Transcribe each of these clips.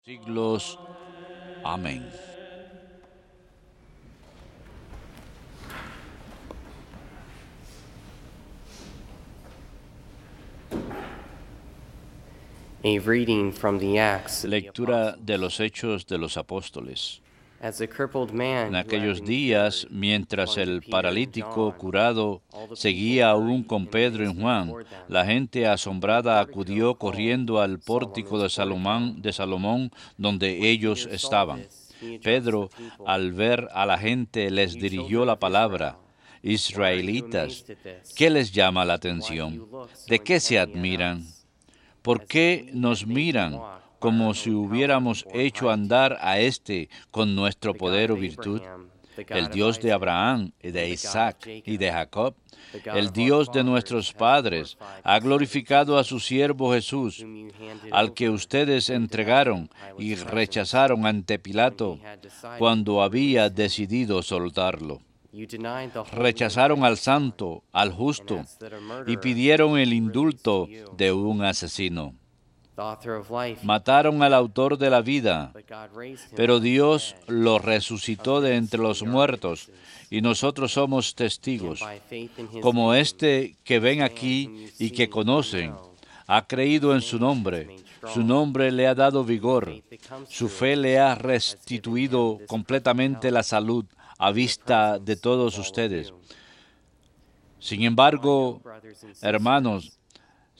Siglos. Amén. A reading from the Acts of the Lectura Apostles. de los Hechos de los Apóstoles. As the crippled man En who had aquellos been días, cured mientras clung to el Peter and paralítico John, curado all the seguía people aún hurried con in Pedro y amazement Juan, toward them. la gente asombrada acudió corriendo al pórtico de Solomon's Salomón, donde When ellos Peter saw estaban. this, he addressed Pedro, the people, al ver a la gente, les "You dirigió children la of palabra. Israel, why are you Israelitas, amazed at this? ¿qué les llama la And why do atención? you look so ¿De qué se intently at admiran? us, ¿Por as qué if we nos had made him miran walk by como our si own power hubiéramos or hecho piety? andar a éste con nuestro The God poder o of virtud? Abraham, the El God of Dios de Isaac, Abraham y and de the God of Isaac y de Jacob, Jacob, the God el of our Dios de fathers, nuestros has padres, glorified ha his servant glorificado a su Jesus, siervo Jesús, whom you handed al que over ustedes into death entregaron in y Pilate's presence, rechazaron ante when Pilato he had decided cuando to había release him. decidido soltarlo. You denied the Holy and Rechazaron al Righteous One, santo, al and justo, asked that a y murderer pidieron el be released to indulto you. de un asesino. The author of life, Mataron al autor de la vida, but God raised him pero from the Dios dead. lo resucitó de entre los muertos, y nosotros somos And testigos. by faith in his Como name, este que ven this man aquí whom you y see que and conocen, know, ha creído en his su name has nombre. made Su strong. nombre le ha dado vigor. Faith that comes Su through fe le ha has given him restituido this completamente perfect la health salud a in the vista de presence todos of all of ustedes. you. Sin Now I embargo, know, brothers and sisters, hermanos, that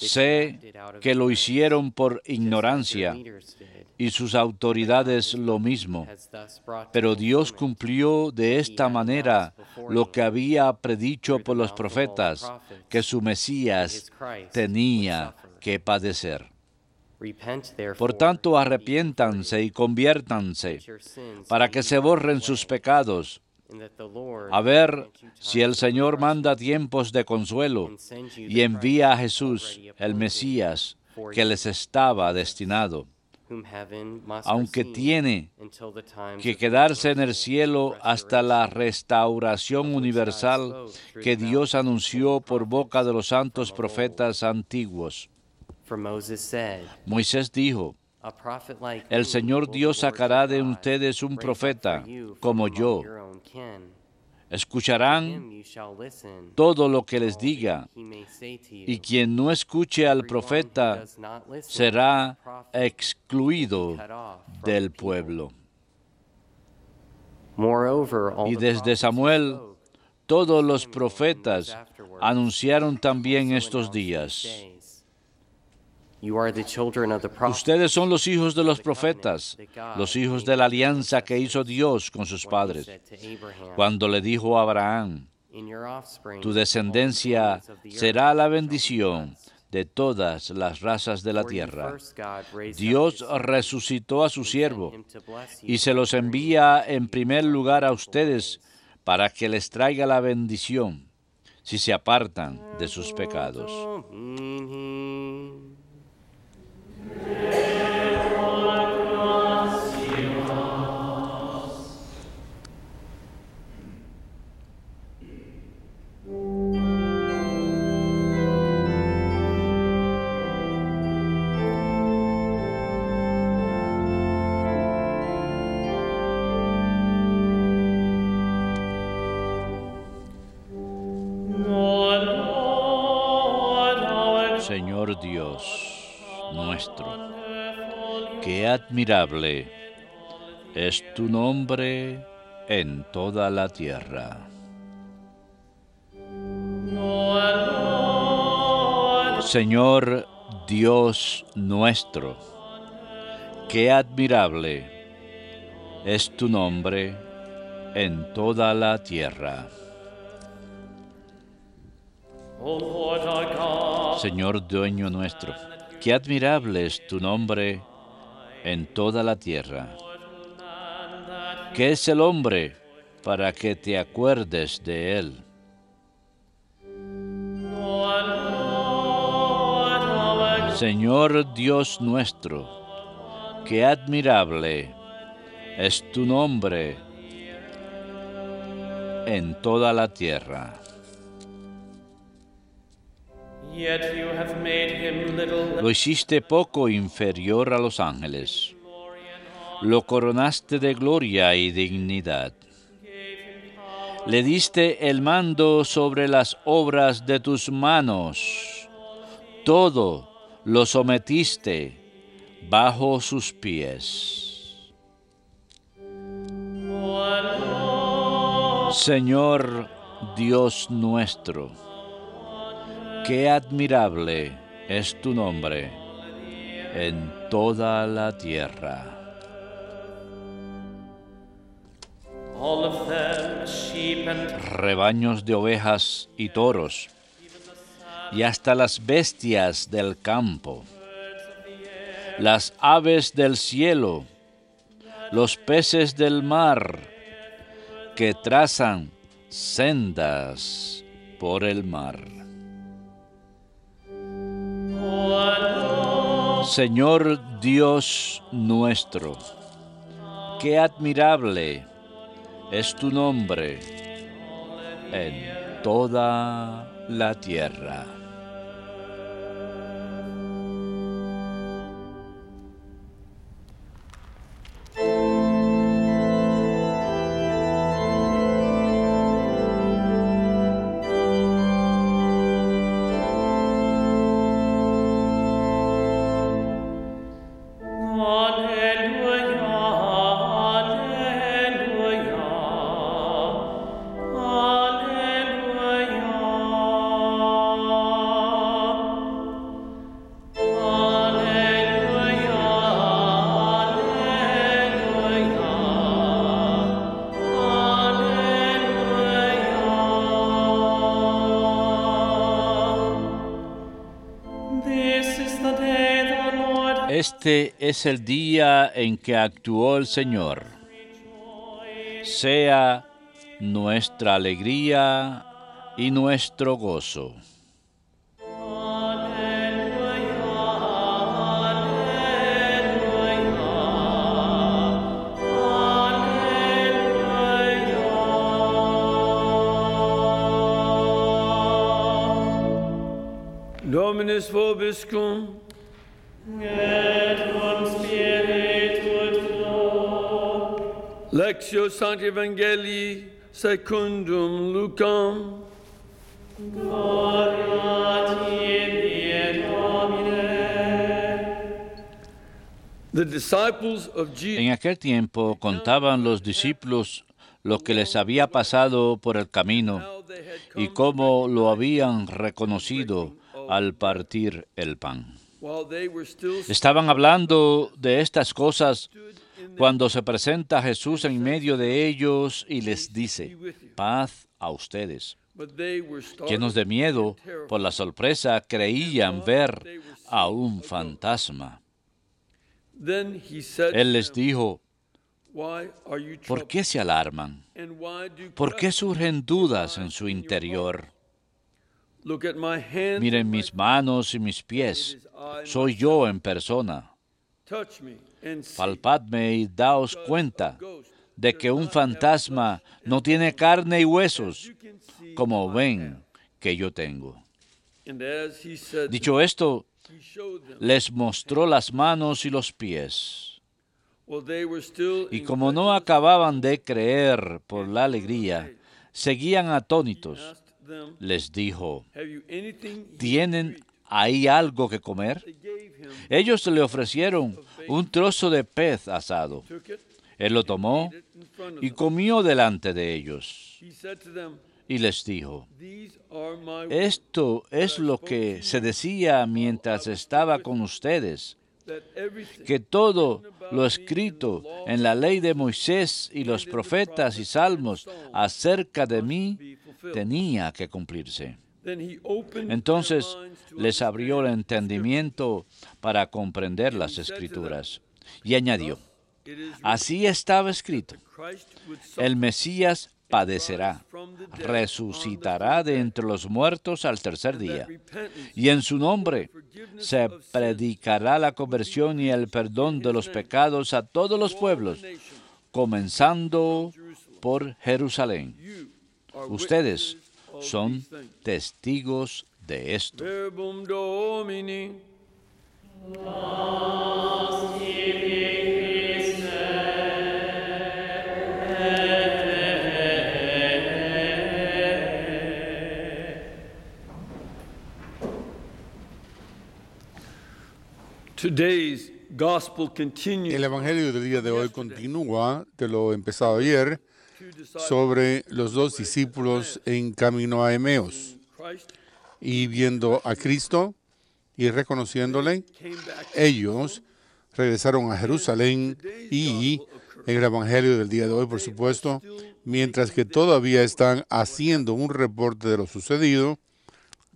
you sé acted out of que lo ignorance, hicieron por just as your ignorancia leaders did. y sus But God, autoridades his lo mercy, mismo. has thus brought to Pero Dios fulfillment cumplió de what he esta had manera announced lo que beforehand había predicho through the por los mouth of all the profetas, prophets, que su that Mesías his Christ would tenía suffer. que padecer. Repent, Por therefore, tanto, and be arrepiéntanse y converted, conviértanse, that your sins para may que be se borren wiped sus away, pecados, and that the Lord a ver grant you si el times of Señor manda refreshment, tiempos de consuelo and send you y the envía a Christ Jesús, already el appointed Mesías, for que you, les estaba Jesus, destinado, whom heaven must aunque receive tiene until the times que of quedarse en el universal cielo hasta la restoration, restauración of which God universal spoke through que the mouth Dios of his anunció holy por boca de prophets los santos from of old. profetas antiguos. For Moses said, Moisés dijo, a prophet like el me Señor will the Dios Lord sacará your de God ustedes un raise up profeta for you from como among yo. your own kin. To Escucharán him you shall listen, todo lo que and les all that diga, he may say to y you. quien no escuche al Everyone who profeta does not listen to será the prophet will be excluido cut off from del the people. pueblo. Moreover, all Y the desde prophets who Samuel, spoke todos from los Samuel and profetas those afterwards anunciaron también also estos announced these días. days. You are the children of the prophets, Ustedes son los hijos de los of the covenant profetas, that God los hijos made de la with your alianza que hizo ancestors Dios con sus when he padres, said to Abraham, cuando le dijo a Abraham, in your offspring tu all the descendencia families of the será earth la shall be bendición blessed. de todas las razas de la For you tierra. first, God, raised up Dios his servant resucitó a su and sent siervo him to bless you y se by los turning envía to en you primer from lugar a evil ustedes ways. para que les traiga la bendición si se apartan de sus pecados. Señor Dios nuestro, qué admirable es tu nombre en toda la tierra. Señor Dios nuestro, qué admirable es tu nombre en toda la tierra. Señor dueño nuestro, qué admirable es tu nombre en toda la tierra. ¿Qué es el hombre para que te acuerdes de él? Señor Dios nuestro, qué admirable es tu nombre en toda la tierra. Lo hiciste poco inferior a los ángeles, Lo coronaste de gloria y dignidad. Le diste el mando sobre las obras de tus manos. Todo lo sometiste bajo sus pies. Señor Dios nuestro, qué admirable es tu nombre en toda la tierra. Rebaños de ovejas y toros, y hasta las bestias del campo, las aves del cielo, los peces del mar, que trazan sendas por el mar. Señor Dios nuestro, qué admirable es tu nombre en toda la tierra. Este es el día en que actuó el Señor. Sea nuestra alegría y nuestro gozo. Dominus vobiscum. Et cum spiritu tuo. Lectio Sancti Evangelii secundum Lucam. Gloria tibi, Domine. The disciples of Jesus. En aquel tiempo contaban los discípulos lo que les había pasado por el camino y cómo lo habían reconocido al partir el pan. Estaban hablando de estas cosas cuando se presenta Jesús en medio de ellos y les dice, paz a ustedes. Llenos de miedo por la sorpresa, creían ver a un fantasma. Él les dijo, ¿por qué se alarman? ¿Por qué surgen dudas en su interior? Miren mis manos y mis pies, soy yo en persona. Palpadme y daos cuenta de que un fantasma no tiene carne y huesos, como ven que yo tengo. Dicho esto, les mostró las manos y los pies. Y como no acababan de creer por la alegría, seguían atónitos. Les dijo, ¿tienen ahí algo que comer? Ellos le ofrecieron un trozo de pez asado. Él lo tomó y comió delante de ellos. Y les dijo, esto es lo que se decía mientras estaba con ustedes, que todo lo escrito en la ley de Moisés y los profetas y salmos acerca de mí tenía que cumplirse. Entonces les abrió el entendimiento para comprender las Escrituras. Y añadió, así estaba escrito, el Mesías padecerá, resucitará de entre los muertos al tercer día, y en su nombre se predicará la conversión y el perdón de los pecados a todos los pueblos, comenzando por Jerusalén. Ustedes son testigos de esto. Today's gospel continues El Evangelio del día de hoy continúa de lo empezado ayer sobre los dos discípulos en camino a Emaús Christ y viendo a Cristo y reconociéndole, came back ellos regresaron a Jerusalén y en el Evangelio del día de hoy, por supuesto, mientras que todavía están haciendo un reporte de lo sucedido,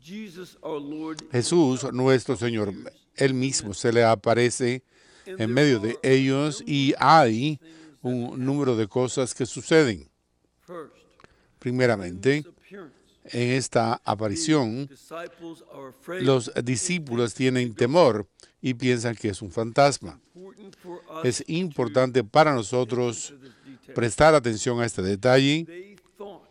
Jesus our Lord Jesús, nuestro Señor, Él mismo se le aparece en medio de ellos y hay un número de cosas que suceden. first. Primeramente, Appearance. en esta aparición, Disciples are afraid. los discípulos tienen temor y piensan que es un fantasma. Important for us Es importante para nosotros to this detail. prestar atención a este detalle They thought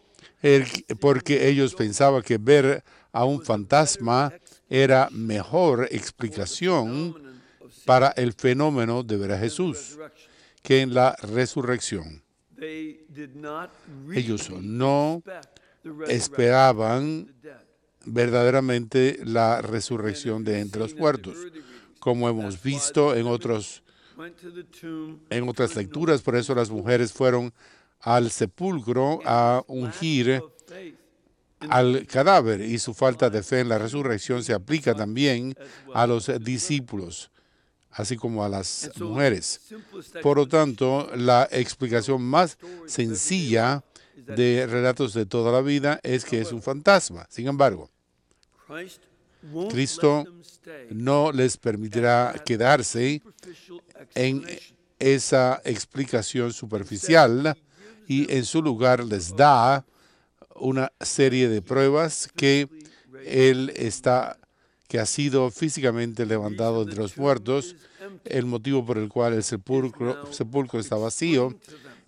porque ellos pensaban que ver a un fantasma era mejor explicación phenomenon of sin para el fenómeno de ver a Jesús resurrection. que en la resurrección. They did not Ellos really no expect the resurrection esperaban of the dead. verdaderamente la resurrección de entre los muertos, como hemos visto en Went to the tomb otras lecturas. Por eso las mujeres fueron al sepulcro a ungir of faith. al cadáver, y su falta de fe en la resurrección se aplica también a los discípulos, así como a las mujeres. Simplest Por lo tanto, la explicación más sencilla de relatos de toda la vida es que es un fantasma. Sin embargo, Christ won't Cristo let them stay no les permitirá quedarse superficial en explanation. esa explicación superficial y en su lugar les da una serie de pruebas que que ha sido físicamente levantado entre los muertos. El motivo por el cual el sepulcro está vacío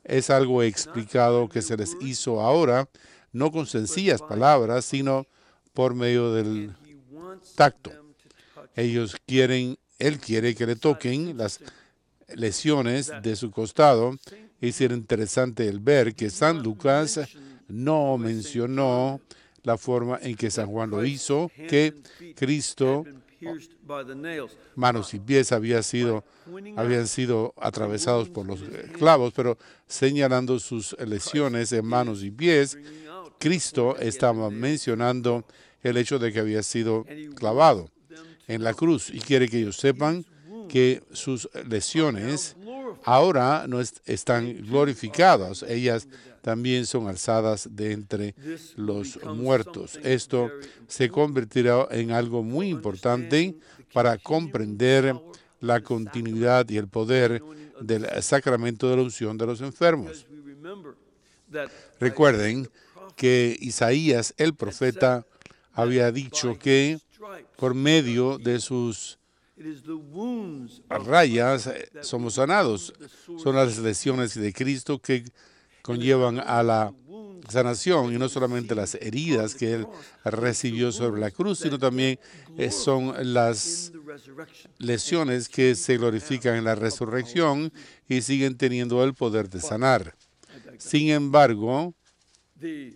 es algo explicado que se les hizo ahora, no con sencillas palabras, sino por medio del He wants tacto. them to touch. Él quiere que le toquen las lesiones de su costado. Y es interesante el ver que San Lucas no mencionó la forma en que San Juan lo hizo, que Cristo, Been pierced by the nails. manos y pies habían sido atravesados por los clavos, pero señalando sus lesiones en manos y pies, Bringing out Cristo estaba mencionando el hecho de que había sido clavado en la cruz y quiere que ellos sepan que sus lesiones ahora no están glorificadas, ellas también son alzadas de entre los muertos. Esto se convertirá en algo muy importante para comprender la continuidad y el poder del sacramento de la unción de los enfermos. we remember that Recuerden que Isaías, el profeta, había dicho que stripes por medio de sus it is the wounds of rayas somos sanados. Son las lesiones de Cristo que conllevan a la sanación, y no solamente las heridas que Él recibió sobre la cruz, sino también son las the resurrection. lesiones que se glorifican en la resurrección y siguen teniendo el poder de sanar. Sin embargo, The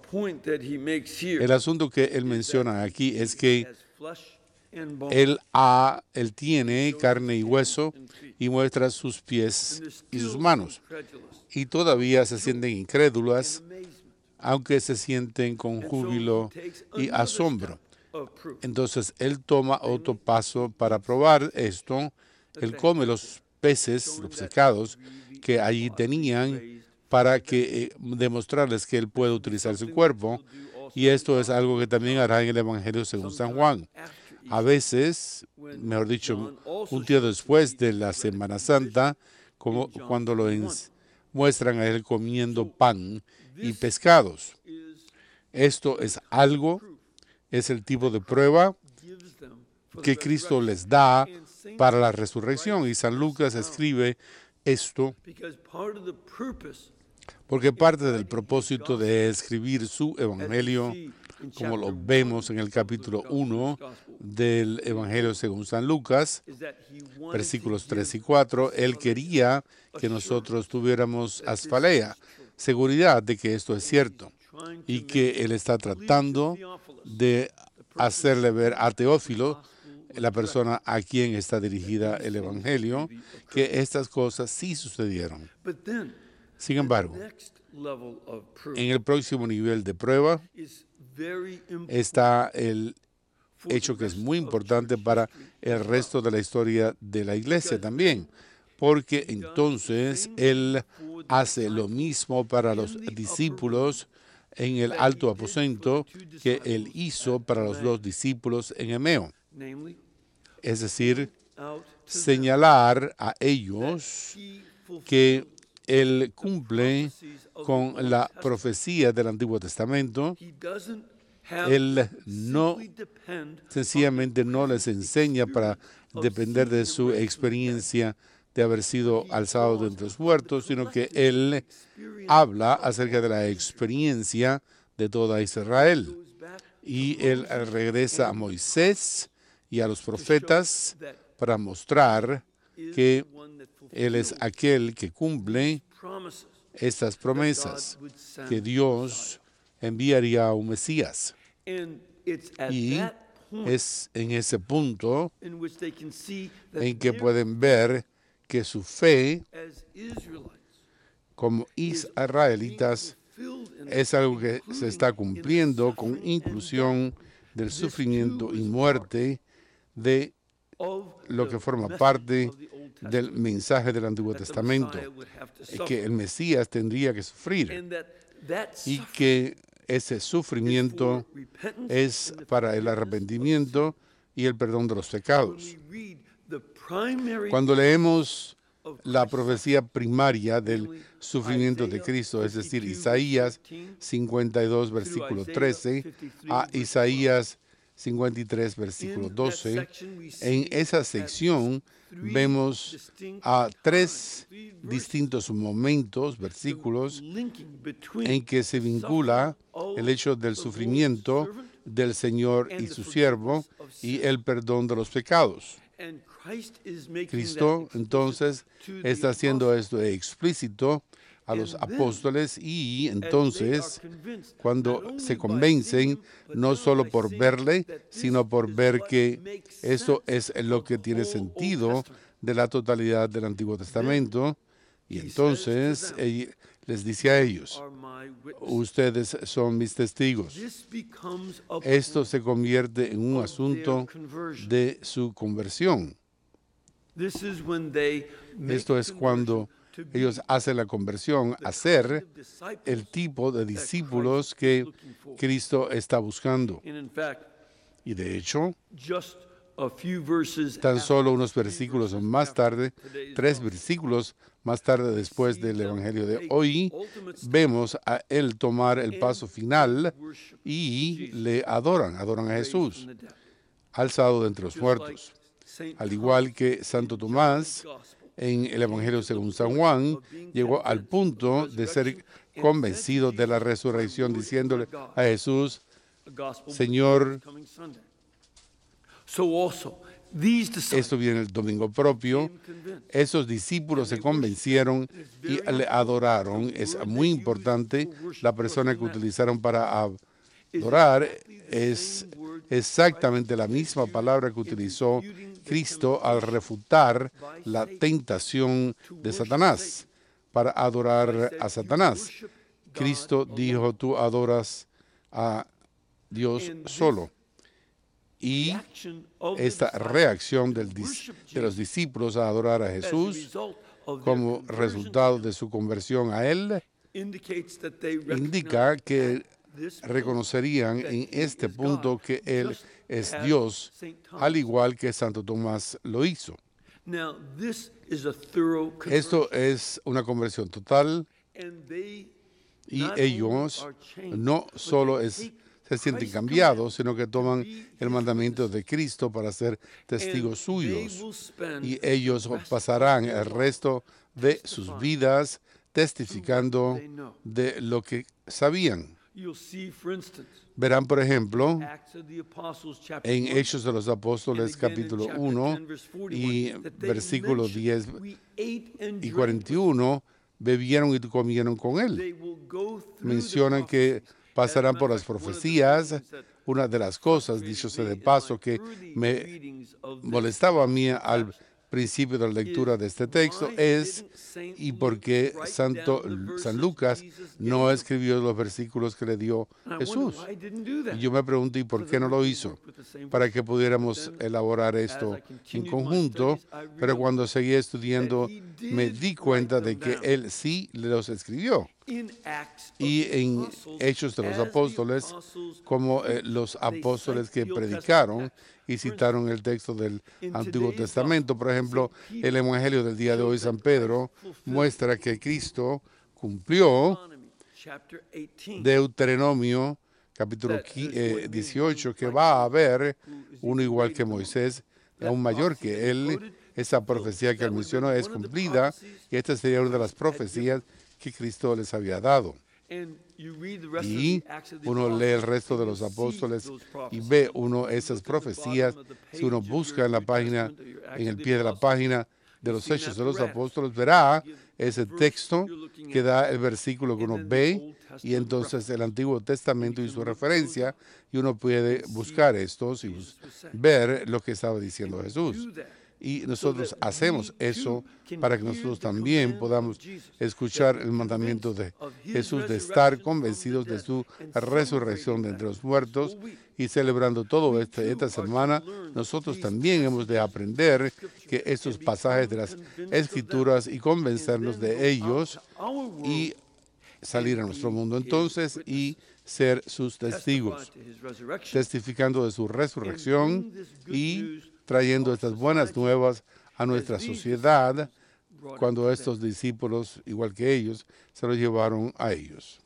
point that he makes here el asunto que Él menciona aquí es que as flesh and bone. Él tiene carne y hueso y muestra sus pies y sus manos. Incredulous. Y todavía se sienten incrédulas, Amazement. aunque se sienten con júbilo y asombro. Of proof. Entonces Él toma otro paso para probar esto. Él come los peces, los pescados que allí tenían para demostrarles que Él puede utilizar su cuerpo. Y esto es algo que también hará en el Evangelio según San Juan. A veces, mejor dicho, un día después de la Semana Santa, como cuando muestran a Él comiendo pan y pescados. Esto es el tipo de prueba Gives them for que Cristo les da para la resurrección. Y San Lucas escribe esto because part of the purpose porque parte del propósito de escribir su evangelio, como lo vemos en el capítulo 1 del Evangelio según San Lucas, is that he wanted versículos 3 y 4, Él quería que nosotros tuviéramos asfalea, seguridad de que esto es cierto, y que Él está tratando de hacerle ver a Teófilo la persona a quien está dirigida el Evangelio, que estas cosas sí sucedieron. But then, Sin embargo, the next level of proof en el próximo nivel de prueba is very important está el for hecho the que es rest muy of importante church para history el as well. resto de la historia de la iglesia también, porque entonces Él hace lo mismo para los discípulos en el alto aposento que Él hizo para los dos discípulos en Emeo, Namely, es decir, out to them señalar a ellos he fulfilled que Él cumple con la profecía del Antiguo Testamento. He doesn't have Él to no simply depend sencillamente no les enseña para depender de su experiencia de haber sido alzado de entre los muertos, sino que Él habla acerca de la experiencia de toda Israel. Y Él regresa a Moisés y a los profetas para mostrar que Él es aquel que cumple promises estas promesas, que Dios enviaría a un Mesías. and it's at Y that point es en ese punto in which they can see that en que their pueden ver que su fe as Israelites como israelitas filled in es algo que se está cumpliendo con inclusión del sufrimiento y muerte de of lo the que forma message parte of the Old Testament del mensaje del Antiguo that the Testamento, Messiah would have to suffer. que el Mesías tendría que sufrir And that y suffering que ese is sufrimiento for repentance es and the para el forgiveness of arrepentimiento y el perdón de los sin. pecados. When we read the primary Cuando leemos of la Christ, profecía primaria del sufrimiento de Cristo, es decir, Isaías 52, versículo 13, a Isaías 53, versículo in that 12, section we en see esa that sección three vemos distinct a tres three verses distintos momentos, versículos, linking between en que se vincula el hecho del sufrimiento del Señor y su siervo y el perdón de los pecados. and Christ is making Cristo that entonces explicit to the está haciendo apostles. esto explícito a los And then, apóstoles y As they entonces are convinced, not cuando only se by convencen seeing him, but no now solo by por seeing verle, that this sino por is ver what que makes esto sense es lo of que the tiene whole Old sentido Testament. de la totalidad del Antiguo Testamento. Y he says entonces to them, les dice a ellos, Are my witnesses. ustedes son mis testigos. This becomes a Esto proof se convierte en un of asunto their conversion. de su conversión. This is when they make Esto es cuando conversion to be ellos hacen la conversión the a ser kind of disciples el tipo de that discípulos Christ is que looking for. Cristo está buscando. And in fact, Y de hecho, just a few verses tan after- solo unos three versículos verses más after tarde, today's 3 gospel, versículos más tarde después see del them Evangelio de take hoy, the ultimate step vemos a Él tomar el and paso final worship y Jesus, le adoran a raised Jesús, from the dead. alzado de entre los Just muertos. like Saint Al igual Thomas que in Santo John's Tomás, Gospel, en el Evangelio came to the según San point Juan, of being llegó al convinced punto of the de ser resurrection and convencido said to de la Jesus, resurrección, "My Lord diciéndole and my God." a Jesús, a gospel Señor, this coming Sunday. So also, these disciples esto viene el domingo propio, became convinced. esos discípulos se convencieron y le adoraron. Es muy importante la persona que utilizaron para adorar es exactamente la misma palabra que utilizó Cristo al refutar la tentación de Satanás para adorar a Satanás. Cristo dijo, tú adoras a Dios solo. Y esta reacción de los discípulos a adorar a Jesús como resultado de su conversión a Él indica que reconocerían en este punto que Él es Dios, al igual que Santo Tomás lo hizo. Esto es una conversión total y ellos no solo se sienten cambiados, sino que toman el mandamiento de Cristo para ser testigos suyos. Y ellos pasarán el resto de sus vidas testificando de lo que sabían. Verán, por ejemplo, en Hechos de los Apóstoles, capítulo 1 y versículos 10 y 41, bebieron y comieron con él. Mencionan que pasarán por las profecías. Una de las cosas, dicho sea de paso, que me molestaba a mí al principio de la lectura de este texto es y por qué San Lucas no escribió los versículos que le dio Jesús. Y yo me pregunto, ¿y por qué no lo hizo? Para que pudiéramos elaborar esto en conjunto, pero cuando seguí estudiando me di cuenta de que él sí los escribió. Y en Hechos de los Apóstoles, como los apóstoles que predicaron y citaron el texto del Antiguo Testamento, por ejemplo, el Evangelio del día de hoy, San Pedro, muestra que Cristo cumplió Deuteronomio capítulo 18, que va a haber uno igual que Moisés, aún mayor que él. Esa profecía que él mencionó es cumplida y esta sería una de las profecías que Cristo les había dado. Y uno lee el resto de los apóstoles y ve uno esas profecías. Si uno busca en la página, en el pie de la página de los Hechos de los Apóstoles, verá ese texto que da el versículo que uno ve y entonces el Antiguo Testamento y su referencia, y uno puede buscar estos y ver lo que estaba diciendo Jesús. Y nosotros hacemos eso para que nosotros también podamos escuchar el mandamiento de Jesús de estar convencidos de su resurrección de entre los muertos y celebrando todo esta semana. Nosotros también hemos de aprender que estos pasajes de las Escrituras y convencernos de ellos y salir a nuestro mundo entonces y ser sus testigos, testificando de su resurrección y trayendo estas buenas nuevas a nuestra sociedad cuando estos discípulos, igual que ellos, se lo llevaron a ellos.